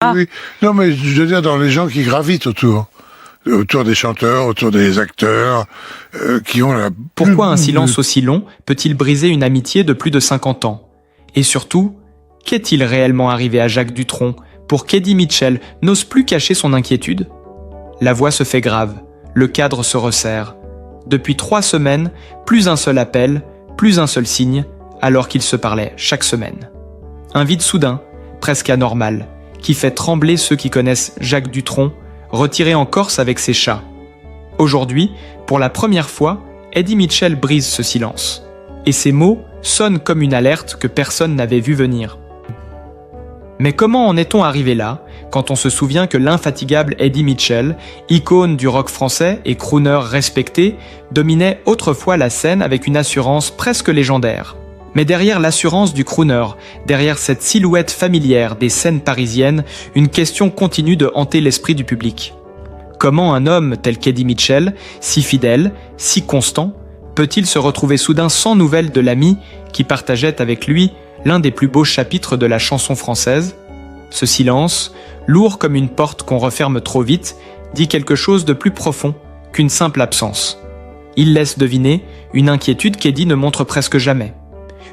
Ah, Oui, non, mais je veux dire dans les gens qui gravitent autour des chanteurs, autour des acteurs, qui ont la... pourquoi un silence aussi long peut-il briser une amitié de plus de 50 ans? Et surtout, qu'est-il réellement arrivé à Jacques Dutronc pour qu'Eddie Mitchell n'ose plus cacher son inquiétude? La voix se fait grave, le cadre se resserre. Depuis 3 semaines, plus un seul appel, plus un seul signe, alors qu'ils se parlaient chaque semaine. Un vide soudain, presque anormal, qui fait trembler ceux qui connaissent Jacques Dutronc, retiré en Corse avec ses chats. Aujourd'hui, pour la première fois, Eddie Mitchell brise ce silence. Et ses mots sonnent comme une alerte que personne n'avait vu venir. Mais comment en est-on arrivé là, quand on se souvient que l'infatigable Eddie Mitchell, icône du rock français et crooner respecté, dominait autrefois la scène avec une assurance presque légendaire? Mais derrière l'assurance du crooner, derrière cette silhouette familière des scènes parisiennes, une question continue de hanter l'esprit du public. Comment un homme tel qu'Eddie Mitchell, si fidèle, si constant, peut-il se retrouver soudain sans nouvelles de l'ami qui partageait avec lui l'un des plus beaux chapitres de la chanson française? Ce silence, lourd comme une porte qu'on referme trop vite, dit quelque chose de plus profond qu'une simple absence. Il laisse deviner une inquiétude qu'Eddie ne montre presque jamais.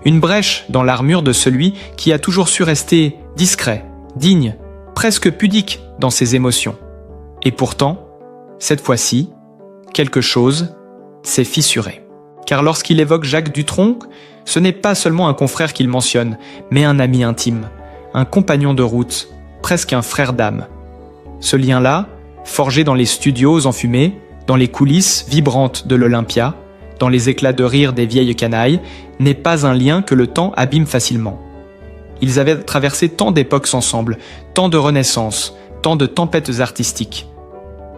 Une brèche dans l'armure de celui qui a toujours su rester discret, digne, presque pudique dans ses émotions. Et pourtant, cette fois-ci, quelque chose s'est fissuré. Car lorsqu'il évoque Jacques Dutronc, ce n'est pas seulement un confrère qu'il mentionne, mais un ami intime, un compagnon de route, presque un frère d'âme. Ce lien-là, forgé dans les studios enfumés, dans les coulisses vibrantes de l'Olympia, dans les éclats de rire des vieilles canailles, n'est pas un lien que le temps abîme facilement. Ils avaient traversé tant d'époques ensemble, tant de renaissances, tant de tempêtes artistiques.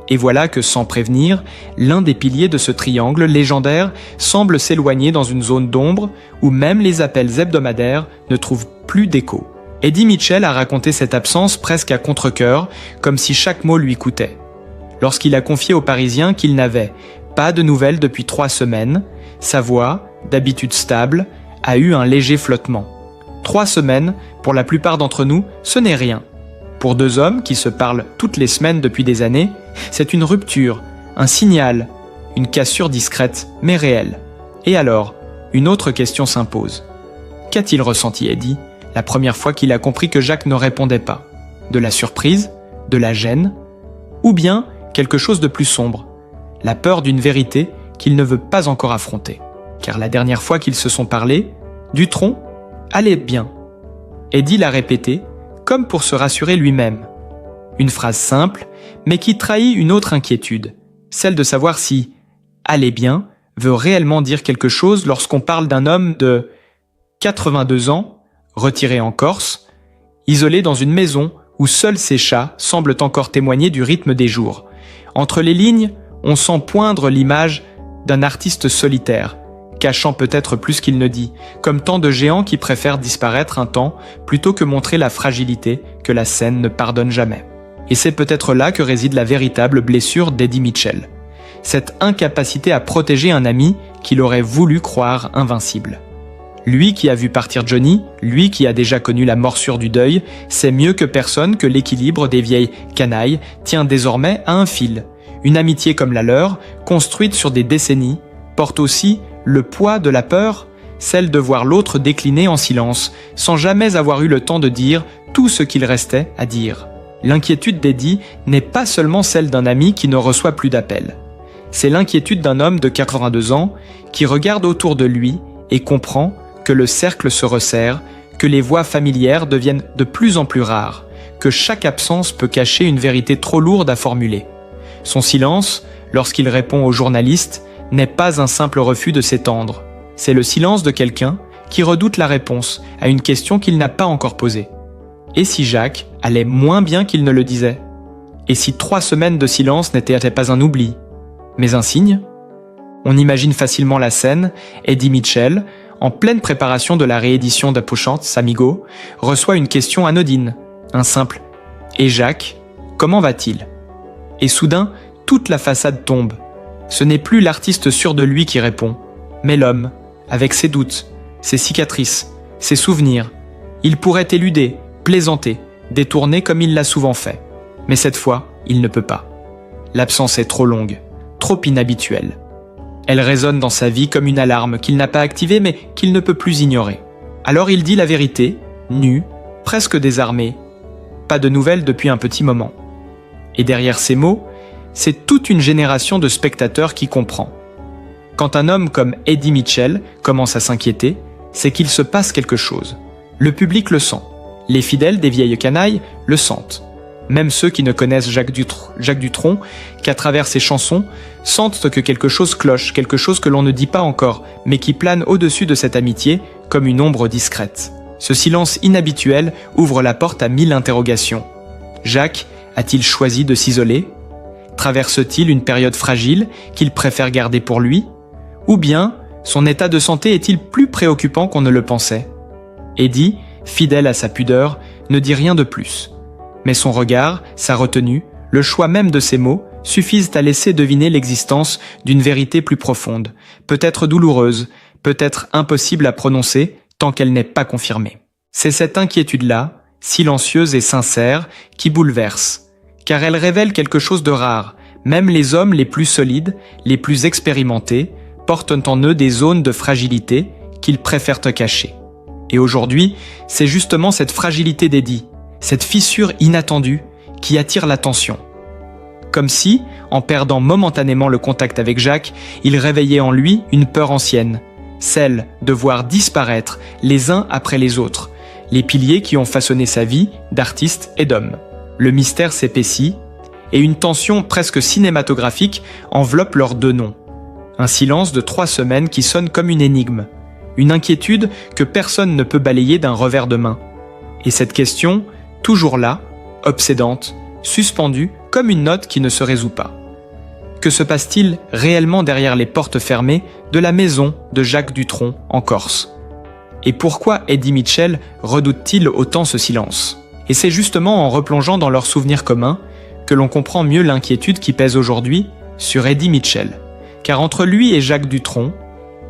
Et voilà que, sans prévenir, l'un des piliers de ce triangle légendaire semble s'éloigner dans une zone d'ombre où même les appels hebdomadaires ne trouvent plus d'écho. Eddie Mitchell a raconté cette absence presque à contre-cœur, comme si chaque mot lui coûtait. Lorsqu'il a confié aux Parisiens qu'il n'avait pas de nouvelles depuis 3 semaines, sa voix, d'habitude stable, a eu un léger flottement. 3 semaines, pour la plupart d'entre nous, ce n'est rien. Pour 2 hommes qui se parlent toutes les semaines depuis des années, c'est une rupture, un signal, une cassure discrète mais réelle. Et alors, une autre question s'impose. Qu'a-t-il ressenti Eddie la première fois qu'il a compris que Jacques ne répondait pas? De la surprise? De la gêne? Ou bien quelque chose de plus sombre? La peur d'une vérité qu'il ne veut pas encore affronter. Car la dernière fois qu'ils se sont parlé, Dutronc allait bien. Eddie l'a répété, comme pour se rassurer lui-même. Une phrase simple, mais qui trahit une autre inquiétude, celle de savoir si « allait bien » veut réellement dire quelque chose lorsqu'on parle d'un homme de 82 ans, retiré en Corse, isolé dans une maison où seuls ses chats semblent encore témoigner du rythme des jours. Entre les lignes, on sent poindre l'image d'un artiste solitaire, cachant peut-être plus qu'il ne dit, comme tant de géants qui préfèrent disparaître un temps plutôt que montrer la fragilité que la scène ne pardonne jamais. Et c'est peut-être là que réside la véritable blessure d'Eddie Mitchell. Cette incapacité à protéger un ami qu'il aurait voulu croire invincible. Lui qui a vu partir Johnny, lui qui a déjà connu la morsure du deuil, sait mieux que personne que l'équilibre des vieilles canailles tient désormais à un fil. Une amitié comme la leur, construite sur des décennies, porte aussi le poids de la peur, celle de voir l'autre décliner en silence, sans jamais avoir eu le temps de dire tout ce qu'il restait à dire. L'inquiétude d'Eddie n'est pas seulement celle d'un ami qui ne reçoit plus d'appels. C'est l'inquiétude d'un homme de 82 ans qui regarde autour de lui et comprend que le cercle se resserre, que les voix familières deviennent de plus en plus rares, que chaque absence peut cacher une vérité trop lourde à formuler. Son silence, lorsqu'il répond aux journalistes, n'est pas un simple refus de s'étendre. C'est le silence de quelqu'un qui redoute la réponse à une question qu'il n'a pas encore posée. Et si Jacques allait moins bien qu'il ne le disait? Et si 3 semaines de silence n'étaient pas un oubli, mais un signe? On imagine facilement la scène, Eddie Mitchell, en pleine préparation de la réédition d'Apochantes, Samigo, reçoit une question anodine, un simple « Et Jacques, comment va-t-il » Et soudain, toute la façade tombe. Ce n'est plus l'artiste sûr de lui qui répond, mais l'homme, avec ses doutes, ses cicatrices, ses souvenirs. Il pourrait éluder, plaisanter, détourner comme il l'a souvent fait. Mais cette fois, il ne peut pas. L'absence est trop longue, trop inhabituelle. Elle résonne dans sa vie comme une alarme qu'il n'a pas activée mais qu'il ne peut plus ignorer. Alors il dit la vérité, nu, presque désarmé. Pas de nouvelles depuis un petit moment. Et derrière ces mots, c'est toute une génération de spectateurs qui comprend. Quand un homme comme Eddie Mitchell commence à s'inquiéter, c'est qu'il se passe quelque chose. Le public le sent. Les fidèles des vieilles canailles le sentent. Même ceux qui ne connaissent Jacques Dutronc qu'à travers ses chansons sentent que quelque chose cloche, quelque chose que l'on ne dit pas encore, mais qui plane au-dessus de cette amitié comme une ombre discrète. Ce silence inhabituel ouvre la porte à 1000 interrogations. Jacques a-t-il choisi de s'isoler ? Traverse-t-il une période fragile qu'il préfère garder pour lui ? Ou bien, son état de santé est-il plus préoccupant qu'on ne le pensait ? Eddie, fidèle à sa pudeur, ne dit rien de plus. Mais son regard, sa retenue, le choix même de ses mots suffisent à laisser deviner l'existence d'une vérité plus profonde, peut-être douloureuse, peut-être impossible à prononcer tant qu'elle n'est pas confirmée. C'est cette inquiétude-là, silencieuse et sincère, qui bouleverse, car elle révèle quelque chose de rare. Même les hommes les plus solides, les plus expérimentés, portent en eux des zones de fragilité qu'ils préfèrent cacher. Et aujourd'hui, c'est justement cette fragilité d'Eddie, cette fissure inattendue, qui attire l'attention. Comme si, en perdant momentanément le contact avec Jacques, il réveillait en lui une peur ancienne, celle de voir disparaître les uns après les autres, les piliers qui ont façonné sa vie d'artiste et d'homme. Le mystère s'épaissit, et une tension presque cinématographique enveloppe leurs deux noms. Un silence de 3 semaines qui sonne comme une énigme, une inquiétude que personne ne peut balayer d'un revers de main. Et cette question, toujours là, obsédante, suspendue comme une note qui ne se résout pas. Que se passe-t-il réellement derrière les portes fermées de la maison de Jacques Dutronc en Corse ? Et pourquoi Eddie Mitchell redoute-t-il autant ce silence ? Et c'est justement en replongeant dans leurs souvenirs communs que l'on comprend mieux l'inquiétude qui pèse aujourd'hui sur Eddie Mitchell. Car entre lui et Jacques Dutronc,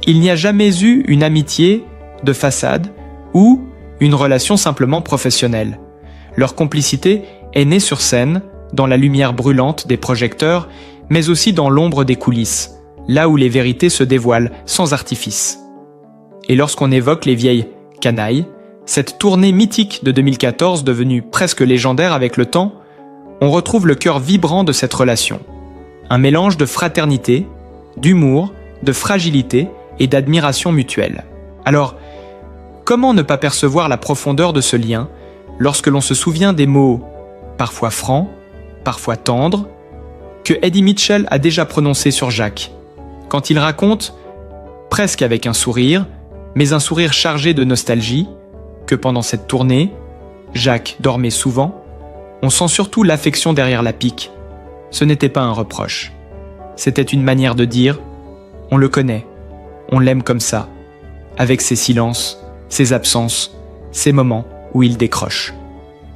il n'y a jamais eu une amitié de façade ou une relation simplement professionnelle. Leur complicité est née sur scène, dans la lumière brûlante des projecteurs, mais aussi dans l'ombre des coulisses, là où les vérités se dévoilent sans artifice. Et lorsqu'on évoque les vieilles canailles, cette tournée mythique de 2014 devenue presque légendaire avec le temps, on retrouve le cœur vibrant de cette relation. Un mélange de fraternité, d'humour, de fragilité et d'admiration mutuelle. Alors, comment ne pas percevoir la profondeur de ce lien lorsque l'on se souvient des mots, parfois francs, parfois tendres, que Eddie Mitchell a déjà prononcés sur Jacques, quand il raconte, presque avec un sourire, mais un sourire chargé de nostalgie, que pendant cette tournée, Jacques dormait souvent. On sent surtout l'affection derrière la pique. Ce n'était pas un reproche. C'était une manière de dire « on le connaît, on l'aime comme ça », avec ses silences, ses absences, ses moments où il décroche.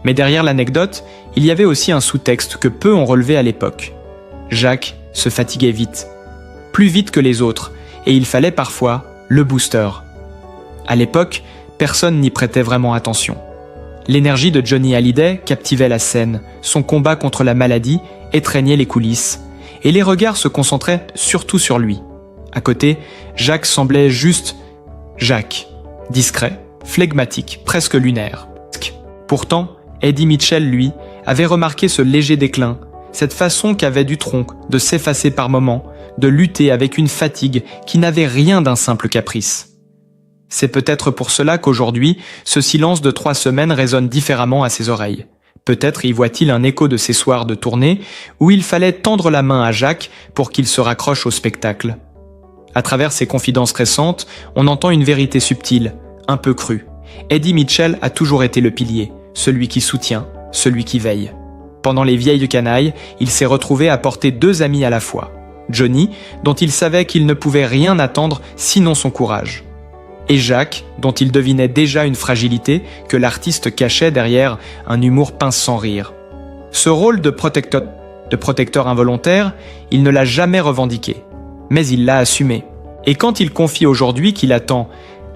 Mais derrière l'anecdote, il y avait aussi un sous-texte que peu ont relevé à l'époque. Jacques se fatiguait vite, plus vite que les autres, et il fallait parfois le booster. À l'époque, personne n'y prêtait vraiment attention. L'énergie de Johnny Hallyday captivait la scène, son combat contre la maladie étreignait les coulisses, et les regards se concentraient surtout sur lui. À côté, Jacques semblait juste Jacques, discret, flegmatique, presque lunaire. Pourtant, Eddie Mitchell, lui, avait remarqué ce léger déclin, cette façon qu'avait Dutronc de s'effacer par moments, de lutter avec une fatigue qui n'avait rien d'un simple caprice. C'est peut-être pour cela qu'aujourd'hui, ce silence de 3 semaines résonne différemment à ses oreilles. Peut-être y voit-il un écho de ces soirs de tournée où il fallait tendre la main à Jacques pour qu'il se raccroche au spectacle. À travers ses confidences récentes, on entend une vérité subtile, un peu crue. Eddie Mitchell a toujours été le pilier, celui qui soutient, celui qui veille. Pendant les vieilles canailles, il s'est retrouvé à porter 2 amis à la fois. Johnny, dont il savait qu'il ne pouvait rien attendre sinon son courage. Et Jacques, dont il devinait déjà une fragilité que l'artiste cachait derrière un humour pince sans rire. Ce rôle de protecteur involontaire, il ne l'a jamais revendiqué, mais il l'a assumé. Et quand il confie aujourd'hui qu'il attend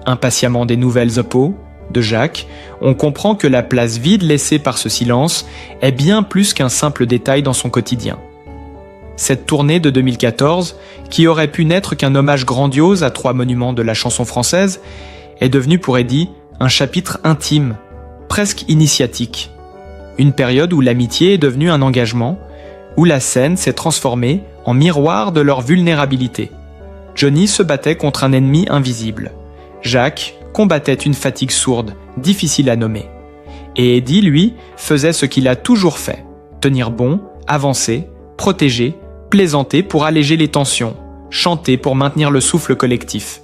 impatiemment des nouvelles Oppo, de Jacques, on comprend que la place vide laissée par ce silence est bien plus qu'un simple détail dans son quotidien. Cette tournée de 2014, qui aurait pu n'être qu'un hommage grandiose à 3 monuments de la chanson française, est devenue pour Eddie un chapitre intime, presque initiatique. Une période où l'amitié est devenue un engagement, où la scène s'est transformée en miroir de leur vulnérabilité. Johnny se battait contre un ennemi invisible. Jacques combattait une fatigue sourde, difficile à nommer. Et Eddie, lui, faisait ce qu'il a toujours fait, tenir bon, avancer, protéger, plaisanter pour alléger les tensions, chanter pour maintenir le souffle collectif.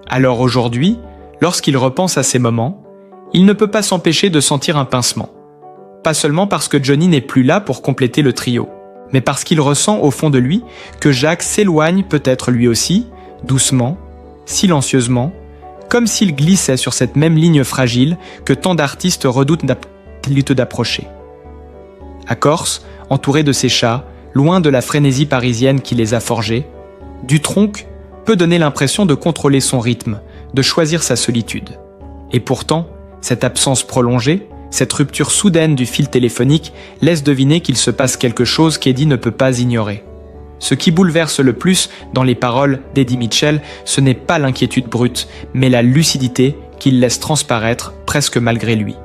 Alors aujourd'hui, lorsqu'il repense à ces moments, il ne peut pas s'empêcher de sentir un pincement. Pas seulement parce que Johnny n'est plus là pour compléter le trio, mais parce qu'il ressent au fond de lui que Jacques s'éloigne peut-être lui aussi, doucement, silencieusement, comme s'il glissait sur cette même ligne fragile que tant d'artistes redoutent d'approcher. À Corse, entouré de ses chats, loin de la frénésie parisienne qui les a forgés, Dutronc peut donner l'impression de contrôler son rythme, de choisir sa solitude. Et pourtant, cette absence prolongée, cette rupture soudaine du fil téléphonique laisse deviner qu'il se passe quelque chose qu'Eddie ne peut pas ignorer. Ce qui bouleverse le plus dans les paroles d'Eddie Mitchell, ce n'est pas l'inquiétude brute, mais la lucidité qu'il laisse transparaître presque malgré lui.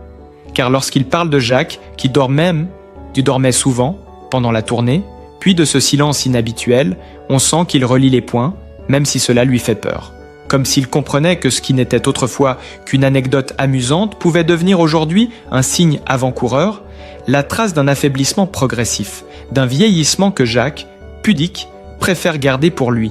Car lorsqu'il parle de Jacques, qui dormait souvent pendant la tournée, puis de ce silence inhabituel, on sent qu'il relie les points, même si cela lui fait peur. Comme s'il comprenait que ce qui n'était autrefois qu'une anecdote amusante pouvait devenir aujourd'hui un signe avant-coureur, la trace d'un affaiblissement progressif, d'un vieillissement que Jacques, pudique, préfère garder pour lui.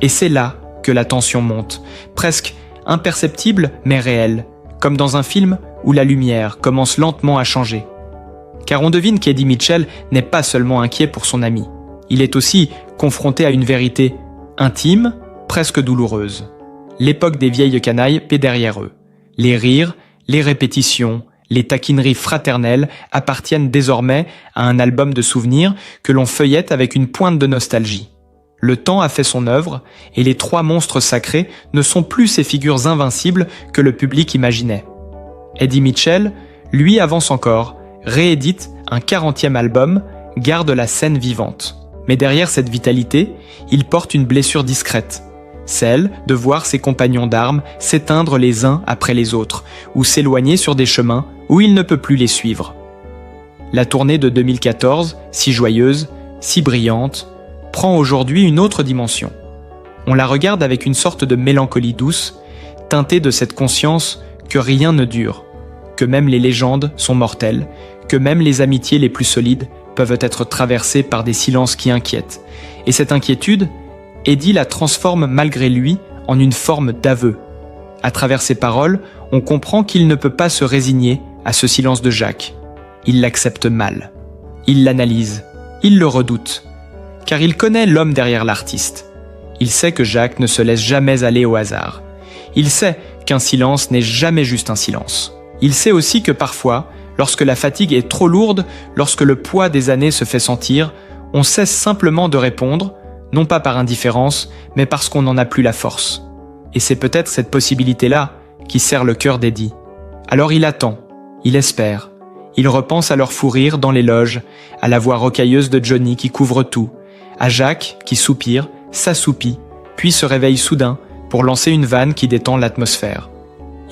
Et c'est là que la tension monte, presque imperceptible mais réelle, comme dans un film où la lumière commence lentement à changer. Car on devine qu'Eddie Mitchell n'est pas seulement inquiet pour son ami, il est aussi confronté à une vérité intime, presque douloureuse. L'époque des vieilles canailles paie derrière eux. Les rires, les répétitions, les taquineries fraternelles appartiennent désormais à un album de souvenirs que l'on feuillette avec une pointe de nostalgie. Le temps a fait son œuvre et les 3 monstres sacrés ne sont plus ces figures invincibles que le public imaginait. Eddie Mitchell, lui, avance encore, réédite un 40e album, garde la scène vivante. Mais derrière cette vitalité, il porte une blessure discrète, celle de voir ses compagnons d'armes s'éteindre les uns après les autres, ou s'éloigner sur des chemins où il ne peut plus les suivre. La tournée de 2014, si joyeuse, si brillante, prend aujourd'hui une autre dimension. On la regarde avec une sorte de mélancolie douce, teintée de cette conscience que rien ne dure, que même les légendes sont mortelles, que même les amitiés les plus solides peuvent être traversées par des silences qui inquiètent. Et cette inquiétude, Eddie la transforme malgré lui en une forme d'aveu. À travers ses paroles, on comprend qu'il ne peut pas se résigner à ce silence de Jacques. Il l'accepte mal. Il l'analyse. Il le redoute. Car il connaît l'homme derrière l'artiste. Il sait que Jacques ne se laisse jamais aller au hasard. Il sait qu'un silence n'est jamais juste un silence. Il sait aussi que parfois, lorsque la fatigue est trop lourde, lorsque le poids des années se fait sentir, on cesse simplement de répondre, non pas par indifférence, mais parce qu'on n'en a plus la force. Et c'est peut-être cette possibilité-là qui serre le cœur d'Eddie. Alors il attend, il espère. Il repense à leur fou rire dans les loges, à la voix rocailleuse de Johnny qui couvre tout, à Jacques qui soupire, s'assoupit, puis se réveille soudain pour lancer une vanne qui détend l'atmosphère.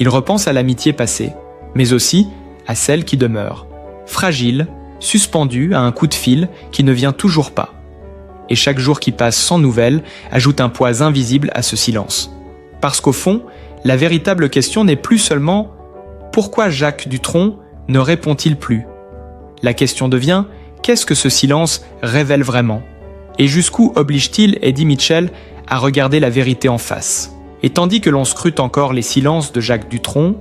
Il repense à l'amitié passée, mais aussi à celle qui demeure, fragile, suspendue à un coup de fil qui ne vient toujours pas. Et chaque jour qui passe sans nouvelles ajoute un poids invisible à ce silence. Parce qu'au fond, la véritable question n'est plus seulement « Pourquoi Jacques Dutronc ne répond-il plus ?» La question devient « Qu'est-ce que ce silence révèle vraiment ?» Et jusqu'où oblige-t-il Eddie Mitchell à regarder la vérité en face ? Et tandis que l'on scrute encore les silences de Jacques Dutronc,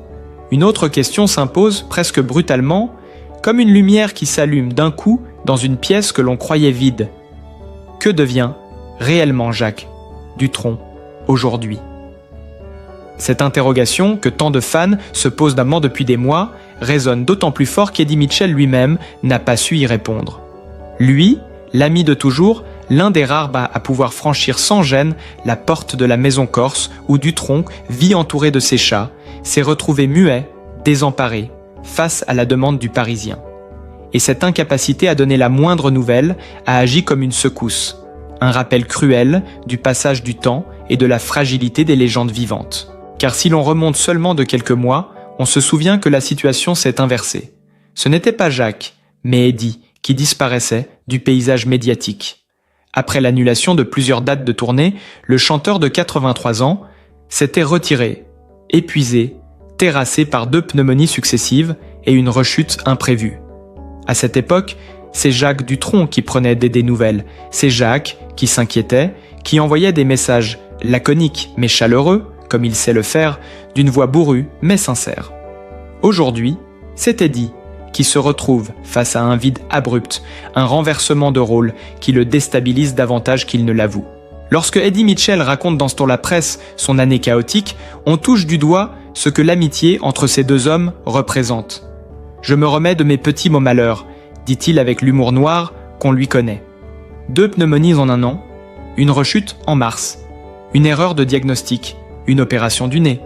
une autre question s'impose presque brutalement, comme une lumière qui s'allume d'un coup dans une pièce que l'on croyait vide. Que devient réellement Jacques Dutronc aujourd'hui ? Cette interrogation que tant de fans se posent d'amant depuis des mois résonne d'autant plus fort qu'Eddie Mitchell lui-même n'a pas su y répondre. Lui, l'ami de toujours, l'un des rares à pouvoir franchir sans gêne la porte de la maison corse où Dutronc vit entouré de ses chats, s'est retrouvé muet désemparée, face à la demande du Parisien. Et cette incapacité à donner la moindre nouvelle a agi comme une secousse, un rappel cruel du passage du temps et de la fragilité des légendes vivantes. Car si l'on remonte seulement de quelques mois, on se souvient que la situation s'est inversée. Ce n'était pas Jacques, mais Eddy, qui disparaissait du paysage médiatique. Après l'annulation de plusieurs dates de tournée, le chanteur de 83 ans s'était retiré, épuisé, terrassé par 2 pneumonies successives et une rechute imprévue. À cette époque, c'est Jacques Dutronc qui prenait des nouvelles, c'est Jacques qui s'inquiétait, qui envoyait des messages laconiques mais chaleureux, comme il sait le faire, d'une voix bourrue mais sincère. Aujourd'hui, c'est Eddy qui se retrouve face à un vide abrupt, un renversement de rôle qui le déstabilise davantage qu'il ne l'avoue. Lorsque Eddy Mitchell raconte dans Sur la presse son année chaotique, on touche du doigt ce que l'amitié entre ces 2 hommes représente. « Je me remets de mes petits mots malheurs », dit-il avec l'humour noir qu'on lui connaît. 2 pneumonies en 1 an, une rechute en mars, une erreur de diagnostic, une opération du nez,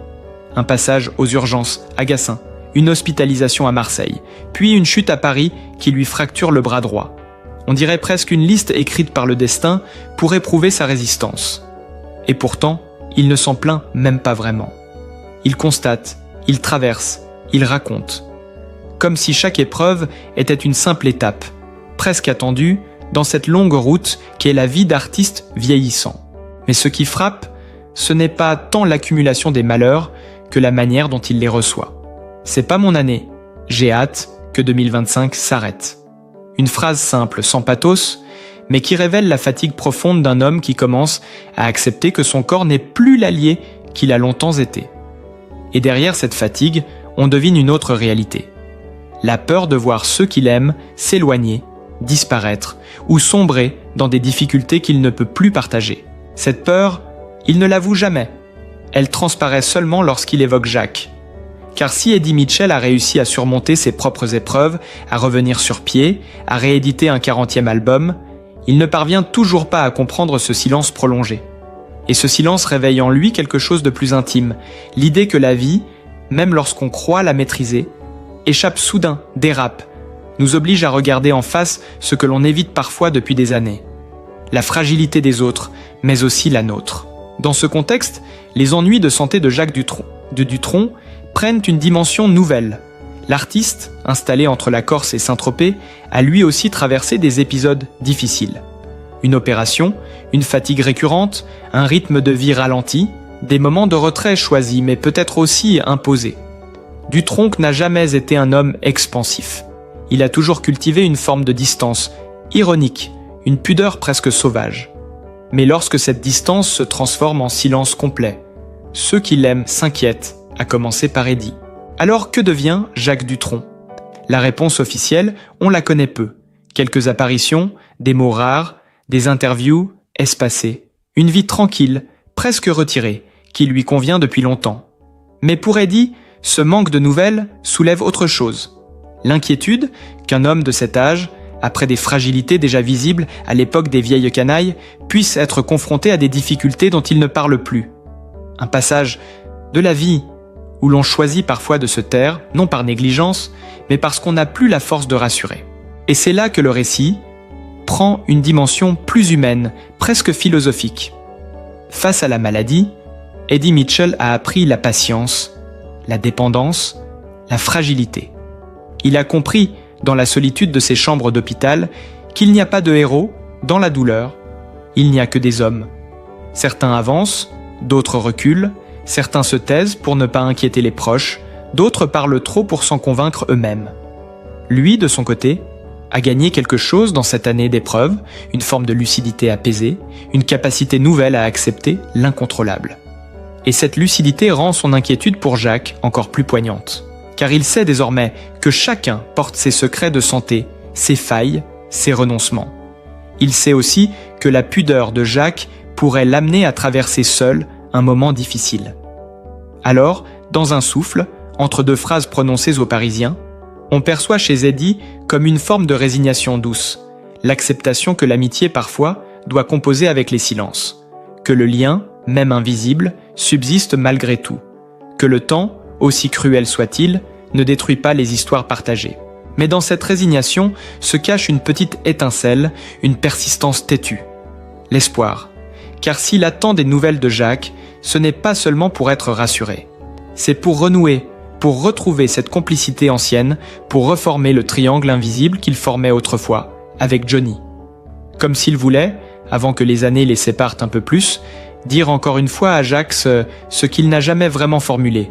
un passage aux urgences à Gassin, une hospitalisation à Marseille, puis une chute à Paris qui lui fracture le bras droit. On dirait presque une liste écrite par le destin pour éprouver sa résistance. Et pourtant, il ne s'en plaint même pas vraiment. Il constate, il traverse, il raconte. Comme si chaque épreuve était une simple étape, presque attendue, dans cette longue route qu'est la vie d'artiste vieillissant. Mais ce qui frappe, ce n'est pas tant l'accumulation des malheurs que la manière dont il les reçoit. C'est pas mon année, j'ai hâte que 2025 s'arrête. Une phrase simple, sans pathos, mais qui révèle la fatigue profonde d'un homme qui commence à accepter que son corps n'est plus l'allié qu'il a longtemps été. Et derrière cette fatigue, on devine une autre réalité. La peur de voir ceux qu'il aime s'éloigner, disparaître ou sombrer dans des difficultés qu'il ne peut plus partager. Cette peur, il ne l'avoue jamais. Elle transparaît seulement lorsqu'il évoque Jacques. Car si Eddy Mitchell a réussi à surmonter ses propres épreuves, à revenir sur pied, à rééditer un 40e album, il ne parvient toujours pas à comprendre ce silence prolongé. Et ce silence réveille en lui quelque chose de plus intime, l'idée que la vie, même lorsqu'on croit la maîtriser, échappe soudain, dérape, nous oblige à regarder en face ce que l'on évite parfois depuis des années. La fragilité des autres, mais aussi la nôtre. Dans ce contexte, les ennuis de santé de Jacques Dutronc prennent une dimension nouvelle. L'artiste, installé entre la Corse et Saint-Tropez, a lui aussi traversé des épisodes difficiles. Une opération, une fatigue récurrente, un rythme de vie ralenti, des moments de retrait choisis mais peut-être aussi imposés. Dutronc n'a jamais été un homme expansif. Il a toujours cultivé une forme de distance, ironique, une pudeur presque sauvage. Mais lorsque cette distance se transforme en silence complet, ceux qui l'aiment s'inquiètent, à commencer par Eddy. Alors que devient Jacques Dutronc? La réponse officielle, on la connaît peu. Quelques apparitions, des mots rares, des interviews espacées, une vie tranquille, presque retirée, qui lui convient depuis longtemps. Mais pour Eddy, ce manque de nouvelles soulève autre chose. L'inquiétude qu'un homme de cet âge, après des fragilités déjà visibles à l'époque des vieilles canailles, puisse être confronté à des difficultés dont il ne parle plus. Un passage de la vie où l'on choisit parfois de se taire, non par négligence, mais parce qu'on n'a plus la force de rassurer. Et c'est là que le récit prend une dimension plus humaine, presque philosophique. Face à la maladie, Eddy Mitchell a appris la patience, la dépendance, la fragilité. Il a compris, dans la solitude de ses chambres d'hôpital, qu'il n'y a pas de héros dans la douleur, il n'y a que des hommes. Certains avancent, d'autres reculent, certains se taisent pour ne pas inquiéter les proches, d'autres parlent trop pour s'en convaincre eux-mêmes. Lui, de son côté, a gagné quelque chose dans cette année d'épreuve, une forme de lucidité apaisée, une capacité nouvelle à accepter l'incontrôlable. Et cette lucidité rend son inquiétude pour Jacques encore plus poignante. Car il sait désormais que chacun porte ses secrets de santé, ses failles, ses renoncements. Il sait aussi que la pudeur de Jacques pourrait l'amener à traverser seul un moment difficile. Alors, dans un souffle, entre 2 phrases prononcées aux Parisiens, on perçoit chez Eddy comme une forme de résignation douce, l'acceptation que l'amitié parfois doit composer avec les silences, que le lien, même invisible, subsiste malgré tout, que le temps, aussi cruel soit-il, ne détruit pas les histoires partagées. Mais dans cette résignation se cache une petite étincelle, une persistance têtue. L'espoir. Car s'il attend des nouvelles de Jacques, ce n'est pas seulement pour être rassuré. C'est pour renouer, pour retrouver cette complicité ancienne, pour reformer le triangle invisible qu'il formait autrefois, avec Johnny. Comme s'il voulait, avant que les années les séparent un peu plus, dire encore une fois à Jacques ce qu'il n'a jamais vraiment formulé,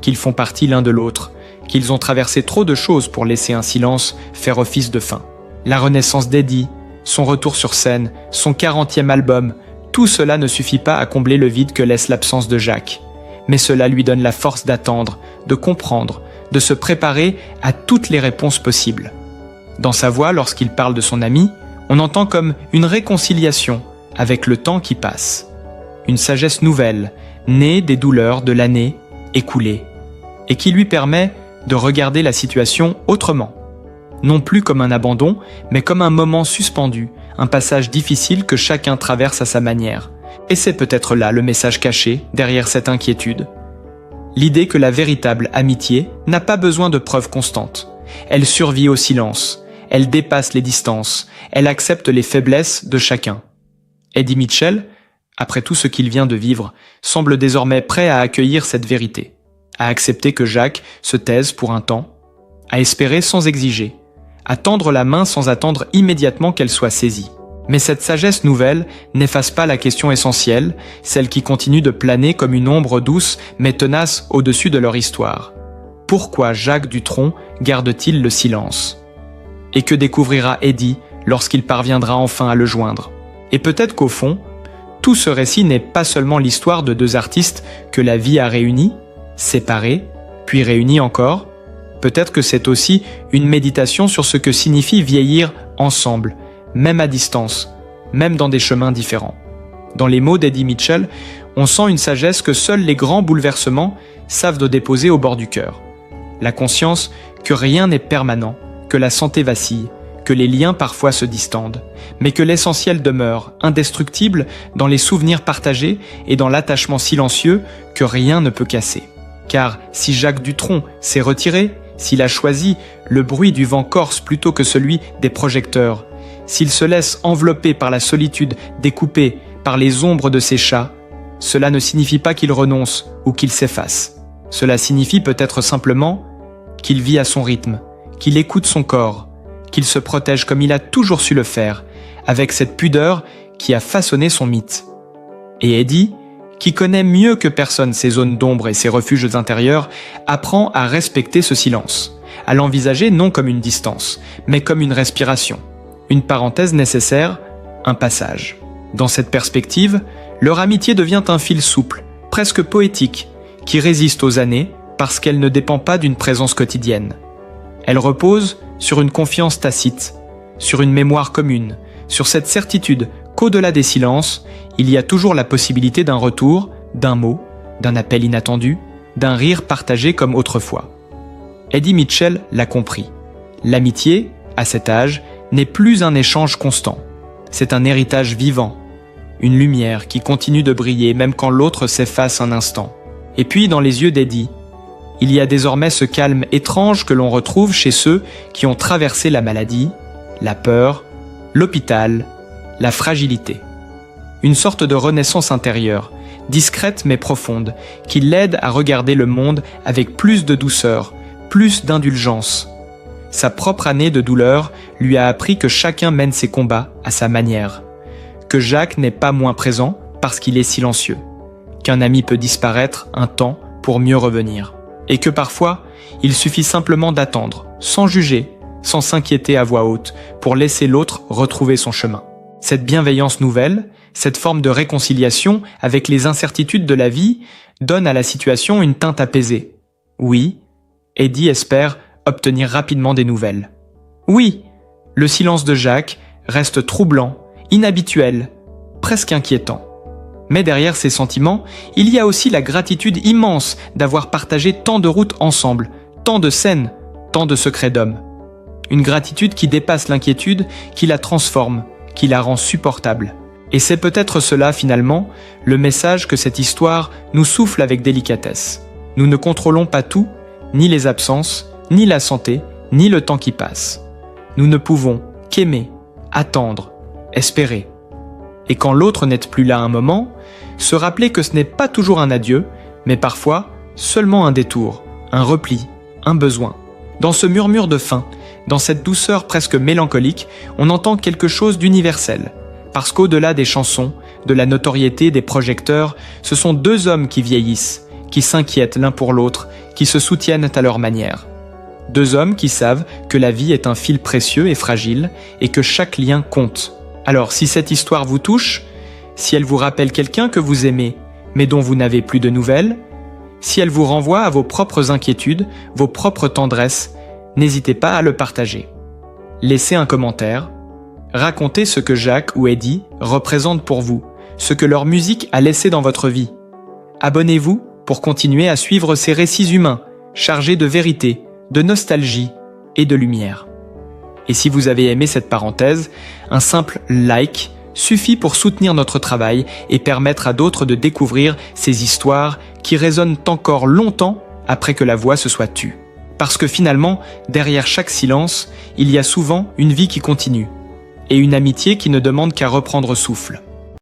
qu'ils font partie l'un de l'autre, qu'ils ont traversé trop de choses pour laisser un silence faire office de fin. La renaissance d'Eddie, son retour sur scène, son 40e album, tout cela ne suffit pas à combler le vide que laisse l'absence de Jacques. Mais cela lui donne la force d'attendre, de comprendre, de se préparer à toutes les réponses possibles. Dans sa voix, lorsqu'il parle de son ami, on entend comme une réconciliation avec le temps qui passe. Une sagesse nouvelle, née des douleurs de l'année écoulée, et qui lui permet de regarder la situation autrement. Non plus comme un abandon, mais comme un moment suspendu, un passage difficile que chacun traverse à sa manière. Et c'est peut-être là le message caché derrière cette inquiétude. L'idée que la véritable amitié n'a pas besoin de preuves constantes. Elle survit au silence, elle dépasse les distances, elle accepte les faiblesses de chacun. Eddie Mitchell, après tout ce qu'il vient de vivre, semble désormais prêt à accueillir cette vérité, à accepter que Jacques se taise pour un temps, à espérer sans exiger, à tendre la main sans attendre immédiatement qu'elle soit saisie. Mais cette sagesse nouvelle n'efface pas la question essentielle, celle qui continue de planer comme une ombre douce mais tenace au-dessus de leur histoire. Pourquoi Jacques Dutronc garde-t-il le silence? Et que découvrira Eddie lorsqu'il parviendra enfin à le joindre? Et peut-être qu'au fond, tout ce récit n'est pas seulement l'histoire de deux artistes que la vie a réunis, séparés, puis réunis encore. Peut-être que c'est aussi une méditation sur ce que signifie vieillir ensemble, même à distance, même dans des chemins différents. Dans les mots d'Eddie Mitchell, on sent une sagesse que seuls les grands bouleversements savent de déposer au bord du cœur. La conscience que rien n'est permanent, que la santé vacille, que les liens parfois se distendent, mais que l'essentiel demeure indestructible dans les souvenirs partagés et dans l'attachement silencieux que rien ne peut casser. Car si Jacques Dutronc s'est retiré, s'il a choisi le bruit du vent corse plutôt que celui des projecteurs, s'il se laisse envelopper par la solitude découpée par les ombres de ses chats, cela ne signifie pas qu'il renonce ou qu'il s'efface. Cela signifie peut-être simplement qu'il vit à son rythme, qu'il écoute son corps, qu'il se protège comme il a toujours su le faire, avec cette pudeur qui a façonné son mythe. Et Eddie, qui connaît mieux que personne ses zones d'ombre et ses refuges intérieurs, apprend à respecter ce silence, à l'envisager non comme une distance, mais comme une respiration, une parenthèse nécessaire, un passage. Dans cette perspective, leur amitié devient un fil souple, presque poétique, qui résiste aux années parce qu'elle ne dépend pas d'une présence quotidienne. Elle repose sur une confiance tacite, sur une mémoire commune, sur cette certitude qu'au-delà des silences, il y a toujours la possibilité d'un retour, d'un mot, d'un appel inattendu, d'un rire partagé comme autrefois. Eddie Mitchell l'a compris. L'amitié, à cet âge, n'est plus un échange constant. C'est un héritage vivant, une lumière qui continue de briller même quand l'autre s'efface un instant. Et puis, dans les yeux d'Eddie, il y a désormais ce calme étrange que l'on retrouve chez ceux qui ont traversé la maladie, la peur, l'hôpital, la fragilité. Une sorte de renaissance intérieure, discrète mais profonde, qui l'aide à regarder le monde avec plus de douceur, plus d'indulgence. Sa propre année de douleur lui a appris que chacun mène ses combats à sa manière, que Jacques n'est pas moins présent parce qu'il est silencieux, qu'un ami peut disparaître un temps pour mieux revenir, et que parfois, il suffit simplement d'attendre, sans juger, sans s'inquiéter à voix haute, pour laisser l'autre retrouver son chemin. Cette bienveillance nouvelle, cette forme de réconciliation avec les incertitudes de la vie, donne à la situation une teinte apaisée. Oui, Eddie espère obtenir rapidement des nouvelles. Oui, le silence de Jacques reste troublant, inhabituel, presque inquiétant. Mais derrière ces sentiments, il y a aussi la gratitude immense d'avoir partagé tant de routes ensemble, tant de scènes, tant de secrets d'hommes. Une gratitude qui dépasse l'inquiétude, qui la transforme, qui la rend supportable. Et c'est peut-être cela, finalement, le message que cette histoire nous souffle avec délicatesse. Nous ne contrôlons pas tout, ni les absences, ni la santé, ni le temps qui passe. Nous ne pouvons qu'aimer, attendre, espérer. Et quand l'autre n'est plus là un moment, se rappeler que ce n'est pas toujours un adieu, mais parfois seulement un détour, un repli, un besoin. Dans ce murmure de fin, dans cette douceur presque mélancolique, on entend quelque chose d'universel. Parce qu'au-delà des chansons, de la notoriété des projecteurs, ce sont deux hommes qui vieillissent, qui s'inquiètent l'un pour l'autre, qui se soutiennent à leur manière. Deux hommes qui savent que la vie est un fil précieux et fragile, et que chaque lien compte. Alors si cette histoire vous touche, si elle vous rappelle quelqu'un que vous aimez, mais dont vous n'avez plus de nouvelles, si elle vous renvoie à vos propres inquiétudes, vos propres tendresses, n'hésitez pas à le partager. Laissez un commentaire, racontez ce que Jacques ou Eddie représentent pour vous, ce que leur musique a laissé dans votre vie. Abonnez-vous pour continuer à suivre ces récits humains, chargés de vérité, de nostalgie et de lumière. Et si vous avez aimé cette parenthèse, un simple like suffit pour soutenir notre travail et permettre à d'autres de découvrir ces histoires qui résonnent encore longtemps après que la voix se soit tue. Parce que finalement, derrière chaque silence, il y a souvent une vie qui continue et une amitié qui ne demande qu'à reprendre souffle.